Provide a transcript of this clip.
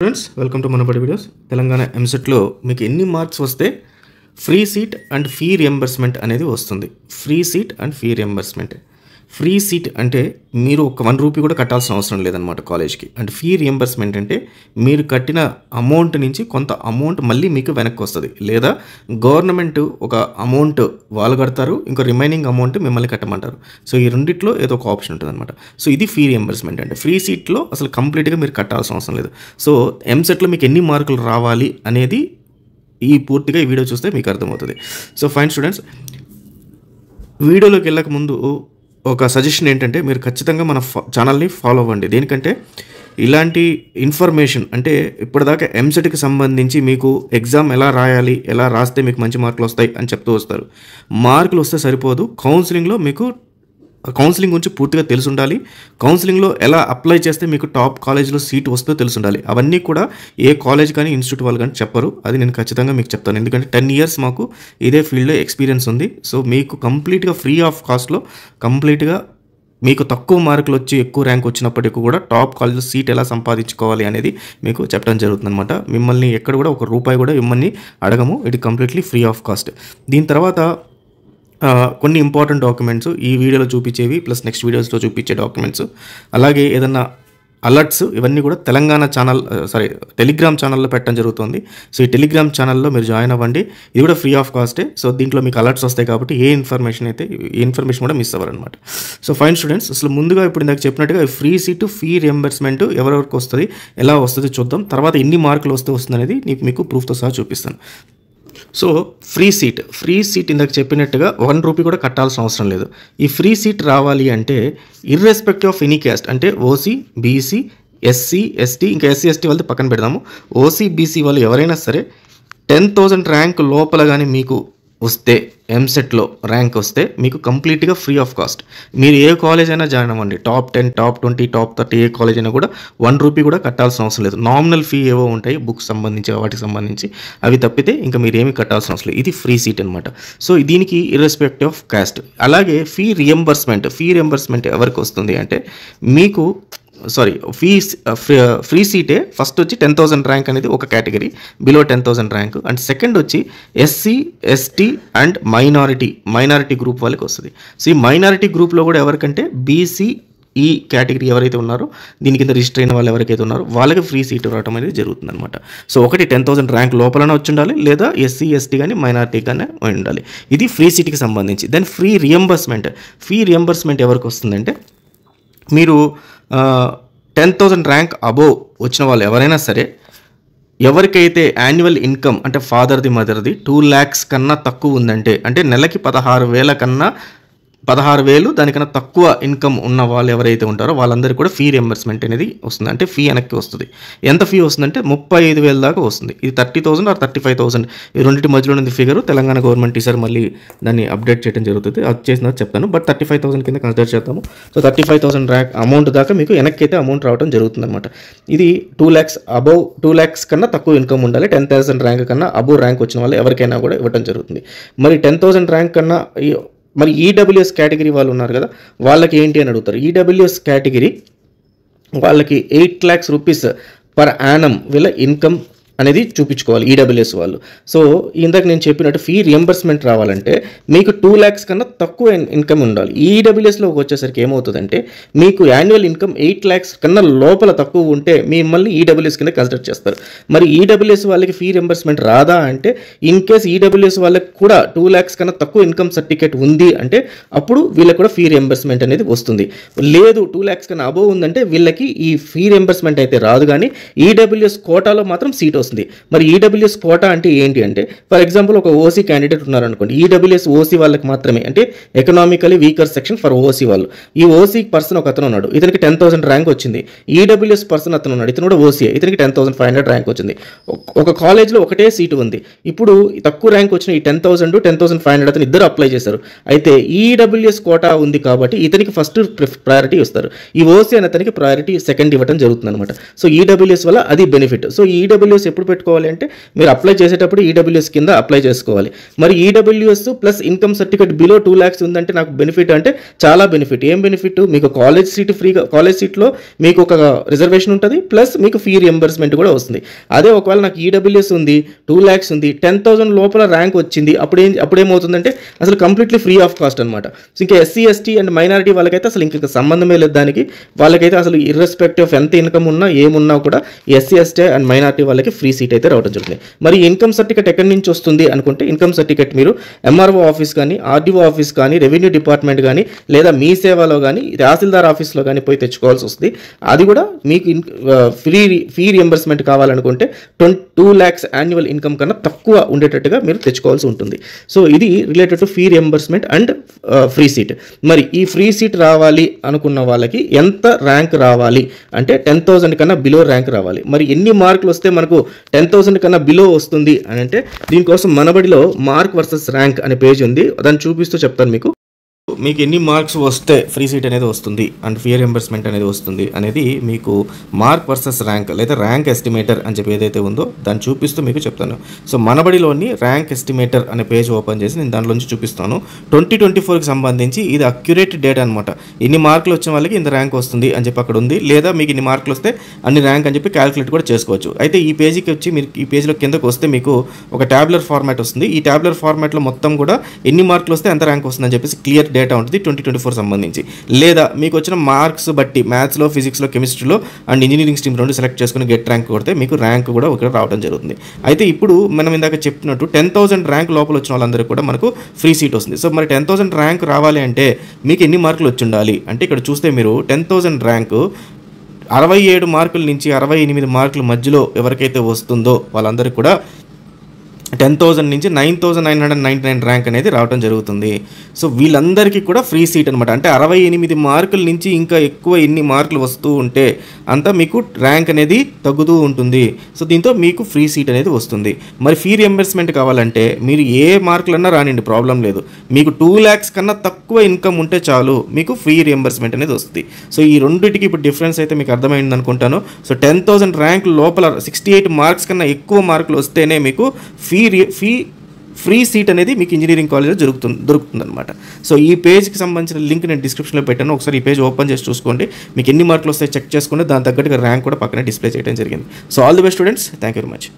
Friends welcome to Manabadi videos. Telangana ఎంసెట్లో మీకు ఎన్ని మార్క్స్ వస్తే free seat and fee reimbursement అనేది వస్తుంది. Free seat and fee reimbursement. Free seat అంటే మీరు ఒక 1 రూపీ కూడా కట్టాల్సిన అవసరం లేదనమాట కాలేజ్కి. అండ్ ఫీ రియంబర్స్మెంట్ అంటే మీరు కట్టిన అమౌంట్ నుంచి కొంత అమౌంట్ మళ్ళీ మీకు వెనక్కి వస్తుంది, లేదా గవర్నమెంట్ ఒక అమౌంట్ వాళ్ళు కడతారు, ఇంకో రిమైనింగ్ అమౌంట్ మిమ్మల్ని కట్టమంటారు. సో ఈ రెండిట్లో ఏదో ఒక ఆప్షన్ ఉంటుంది అనమాట. సో ఇది ఫీ రియంబర్స్మెంట్ అంటే. ఫ్రీ సీట్లో అసలు కంప్లీట్గా మీరు కట్టాల్సిన అవసరం లేదు. సో ఎంసెట్లో మీకు ఎన్ని మార్కులు రావాలి అనేది పూర్తిగా ఈ వీడియో చూస్తే మీకు అర్థమవుతుంది. సో ఫైన్ స్టూడెంట్స్, వీడియోలోకి వెళ్ళక ముందు ఒక సజెషన్ ఏంటంటే మీరు ఖచ్చితంగా మన ఛానల్ని ఫాలో అవ్వండి. దేనికంటే ఇలాంటి ఇన్ఫర్మేషన్ అంటే ఇప్పటిదాకా ఎంసెట్కి సంబంధించి మీకు ఎగ్జామ్ ఎలా రాయాలి, ఎలా రాస్తే మీకు మంచి మార్కులు వస్తాయి అని చెప్తూ వస్తారు. మార్కులు వస్తే సరిపోదు, కౌన్సిలింగ్లో మీకు కౌన్సిలింగ్ గురించి పూర్తిగా తెలిసి ఉండాలి. కౌన్సిలింగ్లో ఎలా అప్లై చేస్తే మీకు టాప్ కాలేజ్లో సీట్ వస్తుందో తెలిసి ఉండాలి. అవన్నీ కూడా ఏ కాలేజ్ కానీ ఇన్స్టిట్యూట్ వాళ్ళు కానీ చెప్పరు. అది నేను ఖచ్చితంగా మీకు చెప్తాను, ఎందుకంటే 10 years మాకు ఇదే ఫీల్డ్లో ఎక్స్పీరియన్స్ ఉంది. సో మీకు కంప్లీట్గా ఫ్రీ ఆఫ్ కాస్ట్లో కంప్లీట్గా మీకు తక్కువ మార్కులు వచ్చి ఎక్కువ ర్యాంక్ వచ్చినప్పటికీ కూడా టాప్ కాలేజ్లో సీట్ ఎలా సంపాదించుకోవాలి అనేది మీకు చెప్పడం జరుగుతుంది అనమాట. మిమ్మల్ని ఎక్కడ కూడా ఒక రూపాయి కూడా మిమ్మల్ని అడగము. ఇది కంప్లీట్లీ ఫ్రీ ఆఫ్ కాస్ట్. దీని తర్వాత కొన్ని ఇంపార్టెంట్ డాక్యుమెంట్స్ ఈ వీడియోలో చూపించేవి ప్లస్ నెక్స్ట్ వీడియోస్లో చూపించే డాక్యుమెంట్స్, అలాగే ఏదన్నా అలర్ట్స్, ఇవన్నీ కూడా టెలిగ్రామ్ ఛానల్లో పెట్టడం జరుగుతుంది. సో ఈ టెలిగ్రామ్ ఛానల్లో మీరు జాయిన్ అవ్వండి. ఇది కూడా ఫ్రీ ఆఫ్ కాస్టే. సో దీంట్లో మీకు అలర్ట్స్ వస్తాయి కాబట్టి ఏ ఇన్ఫర్మేషన్ కూడా మిస్ అవ్వరు అనమాట. సో ఫైన్ స్టూడెంట్స్, అసలు ముందుగా ఇప్పుడు ఇందాక చెప్పినట్టుగా ఫ్రీ సీటు ఫీ రియంబర్స్మెంట్ ఎవరెవరికి వస్తుంది, ఎలా వస్తుంది చూద్దాం. తర్వాత ఎన్ని మార్కులు వస్తుంది అనేది మీకు ప్రూఫ్తో సహా చూపిస్తాను. సో ఫ్రీ సీట్ ఇందాక చెప్పినట్టుగా 1 రూపీ కూడా కట్టాల్సిన అవసరం లేదు. ఈ ఫ్రీ సీట్ రావాలి అంటే ఇర్రెస్పెక్టివ్ ఆఫ్ ఎనీ క్యాస్ట్, అంటే ఓసీ, బీసీ, ఎస్సీ, ఎస్టీ, ఇంకా ఎస్సీ ఎస్టీ వాళ్ళతో పక్కన పెడదాము. ఓసీ, బీసీ వాళ్ళు ఎవరైనా సరే 10,000 ర్యాంక్ లోపల కానీ మీకు వస్తే, ఎంసెట్లో ర్యాంక్ వస్తే మీకు కంప్లీట్గా ఫ్రీ ఆఫ్ కాస్ట్. మీరు ఏ కాలేజ్ అయినా జాయిన్ అవ్వండి, టాప్ 10, టాప్ 20, టాప్ 30 ఏ కాలేజ్ అయినా కూడా 1 రూపీ కూడా కట్టాల్సిన అవసరం లేదు. నామినల్ ఫీ ఏవో ఉంటాయి బుక్స్ సంబంధించి, వాటికి సంబంధించి, అవి తప్పితే ఇంకా మీరు ఏమి కట్టాల్సిన అవసరం లేదు. ఇది ఫ్రీ సీట్ అనమాట. సో దీనికి ఇర్రెస్పెక్టివ్ ఆఫ్ కాస్ట్. అలాగే ఫీ రియంబర్స్మెంట్ ఎవరికి వస్తుంది అంటే మీకు ఫ్రీ సీటే ఫస్ట్ వచ్చి 10,000 ర్యాంక్ అనేది ఒక category, below 10,000 rank. And second వచ్చి SC, ST and minority group వాళ్ళకి వస్తుంది. సో ఈ మైనారిటీ గ్రూప్లో కూడా ఎవరికంటే బీసీ ఈ కేటగిరీ ఎవరైతే ఉన్నారో, దీని కింద రిజిస్టర్ అయిన వాళ్ళు ఎవరికైతే ఉన్నారో వాళ్ళకి ఫ్రీ సీట్ రావడం అనేది జరుగుతుంది అనమాట. సో ఒకటి 10,000 ర్యాంక్ లోపలనే వచ్చి ఉండాలి, లేదా ఎస్సీ, ఎస్టీ కానీ మైనారిటీ కానీ ఉండాలి. ఇది ఫ్రీ సీట్కి సంబంధించి. దెన్ ఫ్రీ రియంబర్స్మెంట్ ఎవరికి వస్తుందంటే మీరు 10,000 ర్యాంక్ అబోవ్ వచ్చిన వాళ్ళు ఎవరైనా సరే, ఎవరికైతే యాన్యువల్ ఇన్కమ్ అంటే ఫాదర్ది మదర్ది 2 lakhs కన్నా తక్కువ ఉందంటే, అంటే నెలకి 16,000 దానికన్నా తక్కువ ఇన్కమ్ ఉన్న వాళ్ళు ఎవరైతే ఉంటారో వాళ్ళందరికీ కూడా ఫీ రియంబర్స్మెంట్ అనేది వస్తుంది. అంటే ఫీ వెనక్కి వస్తుంది. ఎంత ఫీ వస్తుందంటే 35,000 దాకా వస్తుంది. ఇది 30,000 ఆర్ 35,000 ఈ రెండింటి మధ్యలో ఉంది ఫిగర్. తెలంగాణ గవర్నమెంట్ ఈసారి మళ్ళీ దాన్ని అప్డేట్ చేయడం జరుగుతుంది. అది చేసిన చెప్తాను, బట్ 35,000 కింద కన్సిడర్ చేద్దాము. సో 35,000 ర్యాంక్ అమౌంట్ దాకా మీకు వెనక్కి అయితే అమౌంట్ రావడం జరుగుతుంది అనమాట. ఇది 2 lakhs అబౌవ్, 2 lakhs కన్నా తక్కువ ఇన్కమ్ ఉండాలి. 10,000 ర్యాంక్ కన్నా అబోవ్ ర్యాంక్ వచ్చిన వాళ్ళు ఎవరికైనా కూడా ఇవ్వడం జరుగుతుంది. మరి 10,000 ర్యాంక్ కన్నా మరి ఈడబ్ల్యూఎస్ కేటగిరీ వాళ్ళు ఉన్నారు కదా, వాళ్ళకి ఏంటి అని అడుగుతారు. ఈడబ్ల్యూఎస్ కేటగిరీ వాళ్ళకి 8 lakhs రూపీస్ పర్ యానం వీళ్ళ ఇన్కమ్ అనేది చూపించుకోవాలి ఈడబ్ల్యూఎస్ వాళ్ళు. సో ఇందాక నేను చెప్పినట్టు ఫీ రియంబర్స్మెంట్ రావాలంటే మీకు 2 lakhs కన్నా తక్కువ ఇన్కమ్ ఉండాలి. ఈడబ్ల్యూఎస్లోకి వచ్చేసరికి ఏమవుతుందంటే మీకు యాన్యువల్ ఇన్కమ్ 8 lakhs కన్నా లోపల తక్కువ ఉంటే మిమ్మల్ని ఈడబ్ల్యూఎస్ కింద కన్సిడర్ చేస్తారు. మరి ఈడబ్ల్యూఎస్ వాళ్ళకి ఫీ రియంబర్స్మెంట్ రాదా అంటే, ఇన్ కేస్ ఈడబ్ల్యూఎస్ వాళ్ళకి కూడా 2 lakhs కన్నా తక్కువ ఇన్కమ్ సర్టిఫికేట్ ఉంది అంటే అప్పుడు వీళ్ళకి కూడా ఫీ రియంబర్స్మెంట్ అనేది వస్తుంది. లేదు 2 lakhs కన్నా అబోవ్ ఉందంటే వీళ్ళకి ఈ ఫీ రియంబర్స్మెంట్ అయితే రాదు, కానీ ఈడబ్ల్యూఎస్ కోటాలో మాత్రం సీట్ వస్తుంది. మరి ఈడబ్ల్యూఎస్ కోటా అంటే ఏంటి అంటే, ఫర్ ఎగ్జాంపుల్ ఒక ఓసీ క్యాండిడేట్ ఉన్నారనుకోండి, ఈడబ్ల్యూఎస్ ఓసీ వాళ్ళకి మాత్రమే, అంటే economically weaker section for OC వాళ్ళు. ఈ ఓసీ పర్సన్ ఒక అతను ఉన్నాడు, ఇతనికి 10,000 ర్యాంక్ వచ్చింది. ఈడబ్ల్యూఎస్ పర్సన్ అతను ఉన్నాడు, ఇతను కూడా ఓసీ, ఇతనికి 10,500 ర్యాంక్ వచ్చింది. ఒక కాలేజ్లో ఒకటే సీటు ఉంది. ఇప్పుడు తక్కువ ర్యాంక్ వచ్చిన ఈ 10,000, 10,500 అతను ఇద్దరు అప్లై చేశారు. అయితే ఈడబ్ల్యూఎస్ కోటా ఉంది కాబట్టి ఇతనికి ఫస్ట్ ప్రయారిటీ ఇస్తారు. ఈ ఓసీ అనే అతనికి ప్రయారిటీ సెకండ్ ఇవ్వడం జరుగుతుంది అనమాట. సో ఈడబ్ల్యూఎస్ వల్ల అది బెనిఫిట్. సో ఈడబ్ల్యూఎస్ ఎప్పుడు ఎప్పుడు పెట్టుకోవాలి అంటే మీరు అప్లై చేసేటప్పుడు ఈడబ్ల్యూఎస్ కింద అప్లై చేసుకోవాలి. మరి EWS plus income certificate below 2 lakhs ఉందంటే నాకు బెనిఫిట్ అంటే చాలా బెనిఫిట్. ఏం బెనిఫిట్? మీకు కాలేజ్ సీట్ ఫ్రీగా, కాలేజ్ సీట్లో మీకు ఒక రిజర్వేషన్ ఉంటుంది, ప్లస్ మీకు ఫీ రియంబర్స్మెంట్ కూడా వస్తుంది. అదే ఒకవేళ నాకు ఈడబ్ల్యూఎస్ ఉంది, 2 lakhs ఉంది, 10,000 లోపల ర్యాంక్ వచ్చింది, అప్పుడేమవుతుందంటే అసలు కంప్లీట్లీ ఫ్రీ ఆఫ్ కాస్ట్ అనమాట. సో ఇంకా ఎస్సీ ఎస్టీ అండ్ మైనారిటీ వాళ్ళకైతే అసలు ఇంకా సంబంధమే లేదు దానికి. వాళ్ళకైతే అసలు ఇర్రెస్పెక్టివ్ ఆఫ్ ఎంత ఇన్కమ్ ఉన్నా ఏమున్నా కూడా ఎస్సీ ఎస్టీ అండ్ మైనారిటీ వాళ్ళకి ఫ్రీ సీట్ అయితే రావడం జరుగుతుంది. మరి ఇన్కమ్ సర్టిఫికేట్ ఎక్కడి నుంచి వస్తుంది అనుకుంటే, ఇన్కమ్ సర్టిఫికేట్ మీరు ఎంఆర్ఓ ఆఫీస్ కానీ, ఆర్డీఓ ఆఫీస్ కానీ, రెవెన్యూ డిపార్ట్మెంట్ కానీ, లేదా మీ సేవలో కానీ, తహసీల్దార్ ఆఫీస్లో కానీ పోయి తెచ్చుకోవాల్సి వస్తుంది. అది కూడా మీకు ఫీ రియంబర్స్మెంట్ కావాలనుకుంటే 2 lakhs యాన్యువల్ ఇన్కమ్ కన్నా తక్కువ ఉండేటట్టుగా మీరు తెచ్చుకోవాల్సి ఉంటుంది. సో ఇది related to fee reimbursement and free seat. మరి ఈ ఫ్రీ సీట్ రావాలి అనుకున్న వాళ్ళకి ఎంత ర్యాంక్ రావాలి అంటే 10,000 కన్నా బిలో ర్యాంక్ రావాలి. మరి ఎన్ని మార్కులు వస్తే మనకు 10,000 కన్నా బిలో వస్తుంది అని అంటే, దీనికోసం మనబడిలో మార్క్ వర్సెస్ ర్యాంక్ అనే పేజ్ ఉంది, దాన్ని చూపిస్తూ చెప్తాను మీకు. మీకు ఎన్ని మార్క్స్ వస్తే ఫ్రీ సీట్ అనేది వస్తుంది అండ్ ఫీ రియంబర్స్మెంట్ అనేది వస్తుంది అనేది మీకు మార్క్ వర్సెస్ ర్యాంక్ లేదా ర్యాంక్ ఎస్టిమేటర్ అని చెప్పి ఏదైతే ఉందో దాన్ని చూపిస్తూ మీకు చెప్తాను. సో మనబడిలోని ర్యాంక్ ఎస్టిమేటర్ అనే పేజ్ ఓపెన్ చేసి నేను దాంట్లో నుంచి చూపిస్తాను. 2024కి సంబంధించి ఇది అక్యురేట్ డేటా అనమాట. ఇన్ని మార్కులు వచ్చిన వాళ్ళకి ఇంత ర్యాంక్ వస్తుంది అని చెప్పి అక్కడ ఉంది, లేదా మీకు ఇన్ని మార్కులు వస్తే అన్ని ర్యాంక్ అని చెప్పి క్యాలిక్యులేట్ కూడా చేసుకోవచ్చు. అయితే ఈ పేజీకి వచ్చి మీరు ఈ పేజ్లో కిందకు వస్తే మీకు ఒక ట్యాబ్యులర్ ఫార్మాట్ వస్తుంది. ఈ ట్యాబ్యులర్ ఫార్మాట్లో మొత్తం కూడా ఎన్ని మార్కులు వస్తే ఎంత ర్యాంక్ వస్తుంది అని చెప్పేసి క్లియర్ డేటా ఉంటుంది 2024 సంబంధించి. లేదా మీకు వచ్చిన మార్క్స్ బట్టి మ్యాథ్స్లో, ఫిజిక్స్లో, కెమిస్ట్రీలో అండ్ ఇంజనీరింగ్ స్ట్రీమ్ రెండు సెలెక్ట్ చేసుకుని గెట్ ర్యాంక్ కొడితే మీకు ర్యాంక్ కూడా ఇక్కడ రావడం జరుగుతుంది. అయితే ఇప్పుడు మనం ఇందాక చెప్పినట్టు 10,000 ర్యాంక్ లోపల వచ్చిన వాళ్ళందరికీ కూడా మనకు ఫ్రీ సీట్ వస్తుంది. సో మరి 10,000 ర్యాంక్ రావాలి అంటే మీకు ఎన్ని మార్కులు వచ్చి ఉండాలి అంటే, ఇక్కడ చూస్తే మీరు 10,000 ర్యాంకు 67 మార్కుల నుంచి 68 మార్కుల మధ్యలో ఎవరికైతే వస్తుందో వాళ్ళందరికీ కూడా 10,000 నుంచి 9,999 ర్యాంక్ అనేది రావడం జరుగుతుంది. సో వీళ్ళందరికీ కూడా ఫ్రీ సీట్ అనమాట. అంటే 68 మార్కుల నుంచి ఇంకా ఎక్కువ ఎన్ని మార్కులు వస్తూ ఉంటే అంత మీకు ర్యాంక్ అనేది తగ్గుతూ ఉంటుంది. సో దీంతో మీకు ఫ్రీ సీట్ అనేది వస్తుంది. మరి ఫీ రియంబర్స్మెంట్ కావాలంటే మీరు ఏ మార్కులన్నా రానివ్వండి, ప్రాబ్లం లేదు. మీకు 2 lakhs కన్నా తక్కువ ఇన్కమ్ ఉంటే చాలు మీకు ఫ్రీ రియంబర్స్మెంట్ అనేది వస్తుంది. సో ఈ రెండింటికి ఇప్పుడు డిఫరెన్స్ అయితే మీకు అర్థమైంది అనుకుంటాను. సో 10,000 ర్యాంక్ లోపల 68 మార్క్స్ కన్నా ఎక్కువ మార్కులు వస్తేనే మీకు ఫ్రీ సీట్ అనేది మీకు ఇంజనీరింగ్ కాలేజ్లో దొరుకుతుంది అనమాట. సో ఈ పేజ్కి సంబంధించిన లింక్ నేను డిస్క్రిప్షన్లో పెట్టాను. ఒకసారి ఈ పేజ్ ఓపెన్ చేసి చూసుకోండి. మీకు ఎన్ని మార్కులు వస్తాయి చెక్ చేసుకోండి. దాని తగ్గట్టుగా ర్యాంక్ కూడా పక్కనే డిస్ప్లే చేయడం జరిగింది. So all the best students, thank you very much.